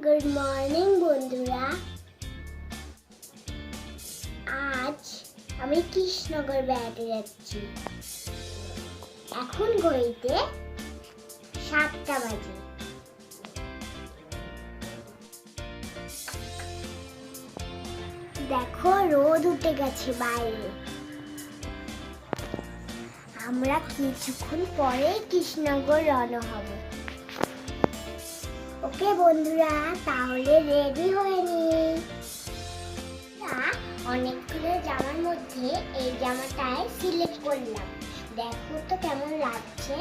Good morning বন্ধুরা। আজ আমি কৃষ্ণনগর বেড়াতে যাচ্ছি। এখন ঘড়িতে 7টা বাজে। দেখো রোদ উঠে গেছে বাইরে। আমরা কিছুক্ষণ পরে কৃষ্ণনগর রওনা হব। ওকে বন্ধুরা, তাহলে রেডি হয়ে নি। অনেকগুলো জামার মধ্যে এই জামাটাই সিলেক্ট করলাম। দেখো তো কেমন লাগছে।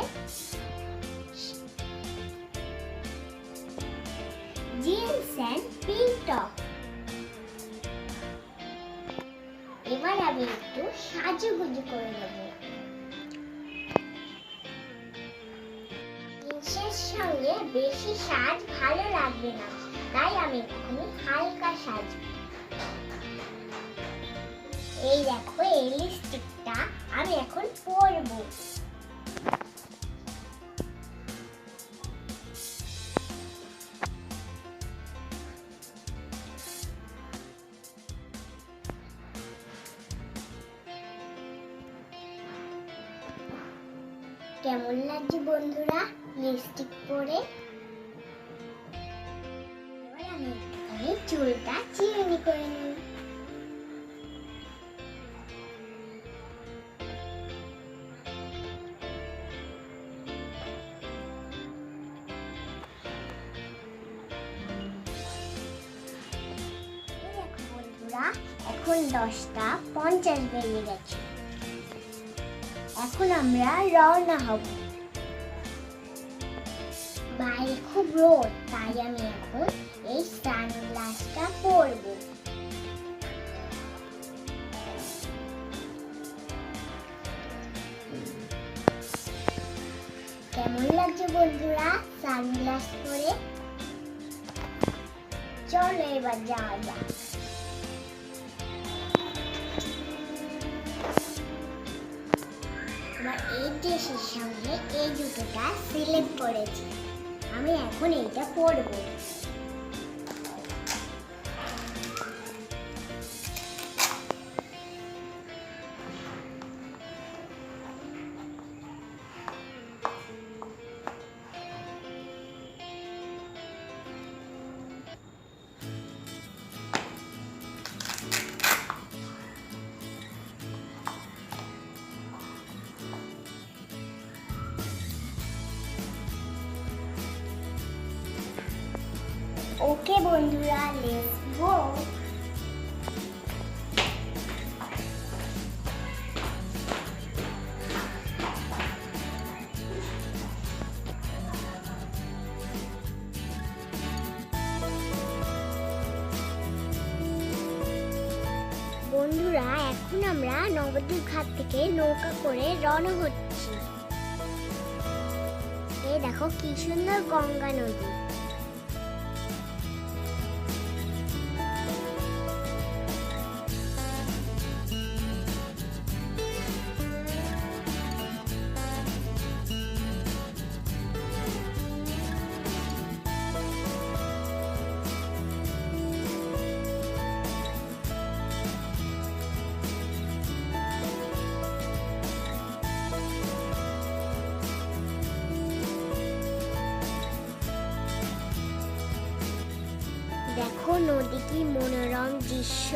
Jeans and pink top. এবার আমি একটু সাজুগুজু করে নেব। জিন্সের সঙ্গে বেশি সাজ ভালো লাগবে না, তাই আমি একটু হালকা সাজব। এই দেখো, এই লিপস্টিকটা আমি এখন পরব। কেমন লাগছে বন্ধুরা লিপস্টিক পরে? এবার আমি একটুখানি চুলটা চিরুনি করে নিই। এখন 10:50 বেজে গেছে। এখন আমরা রওনা হব। বাইরে খুব রোদ, তাই আমি এখন এই সানগ্লাসটা পরব। কেমন লাগছে বন্ধুরা সানগ্লাস পরে? চলো এবার যাওয়া যাক। আমার এই ড্রেসের সঙ্গে এই জুতোটা সিলেক্ট করেছি। আমি এখন এইটা পরবো। ওকে বন্ধুরা, লেটস গো। বন্ধুরা, এখন আমরা নবদ্বীপ ঘাট থেকে নৌকা করে রওনা হচ্ছি। এই দেখো কি সুন্দর গঙ্গা নদী। দেখো নদী কি মনোরম দৃশ্য।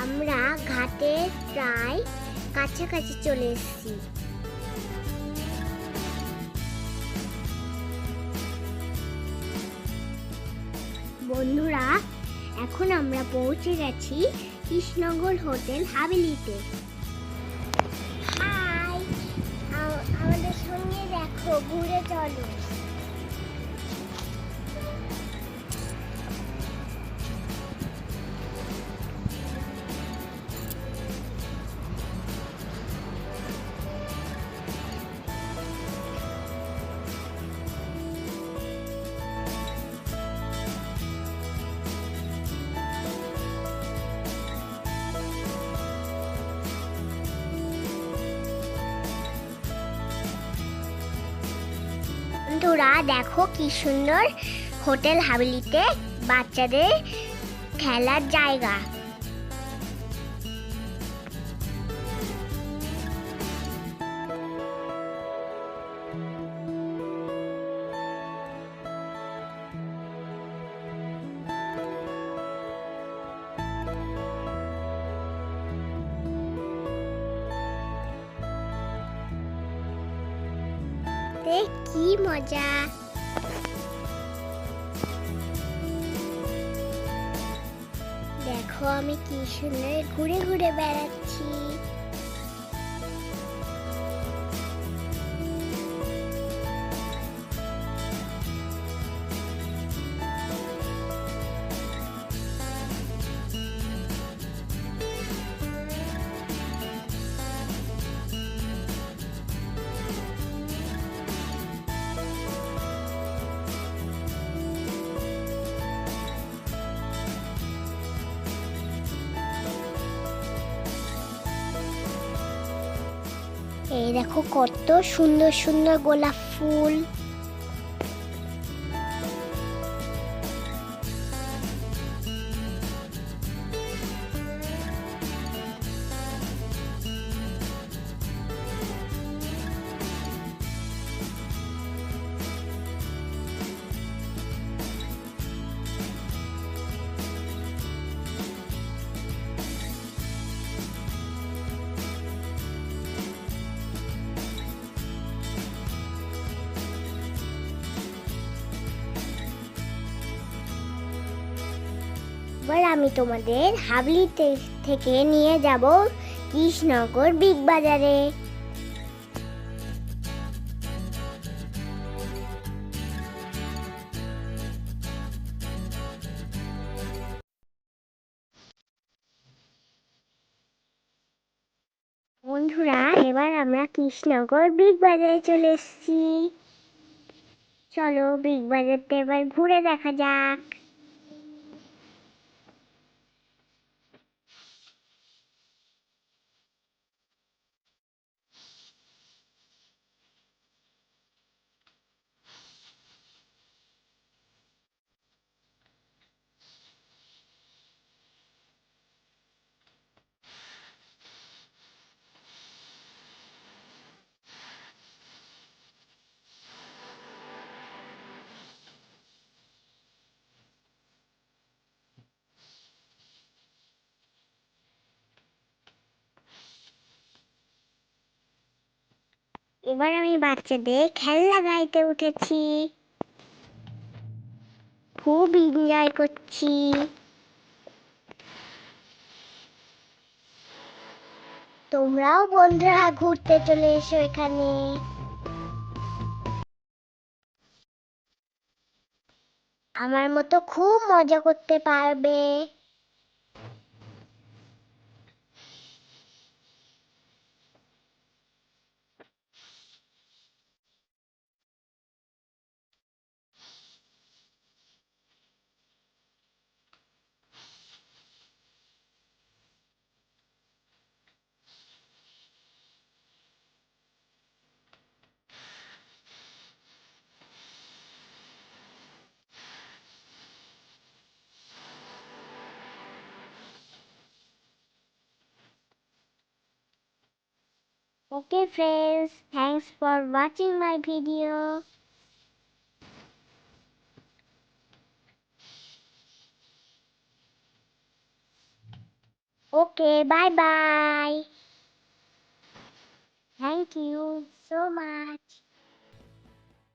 আমরা ঘাটের প্রায় কাছাকাছি চলে এসেছি। বন্ধুরা, এখন আমরা পৌঁছে গেছি কৃষ্ণনগর হোটেল হাভেলিতে। হাই, আমাদের সঙ্গে দেখো, ঘুরে চলো। বন্ধুরা দেখো কি সুন্দর হোটেল হাভেলিতে বাচ্চাদের খেলার জায়গা। কি মজা! দেখো আমি কি সুন্দর ঘুরে ঘুরে বেড়াচ্ছি। এই দেখো কত সুন্দর সুন্দর গোলাপ ফুল। এবার আমি তোমাদের হাবলি থেকে নিয়ে যাব কৃষ্ণনগর বিগ বাজারে। বন্ধুরা এবার আমরা কৃষ্ণনগর বিগ বাজারে চলে এসেছি। চলো বিগ বাজারটা এবার ঘুরে দেখা যাক। এবার আমি বাচ্চাদের খেলনা গাড়িতে উঠেছি, খুব এনজয় করছি। তোমরাও বন্ধুরা ঘুরতে চলে এসো এখানে। আমার মতো খুব মজা করতে পারবে। Okay friends, thanks for watching my video. Okay, bye bye. Thank you so much.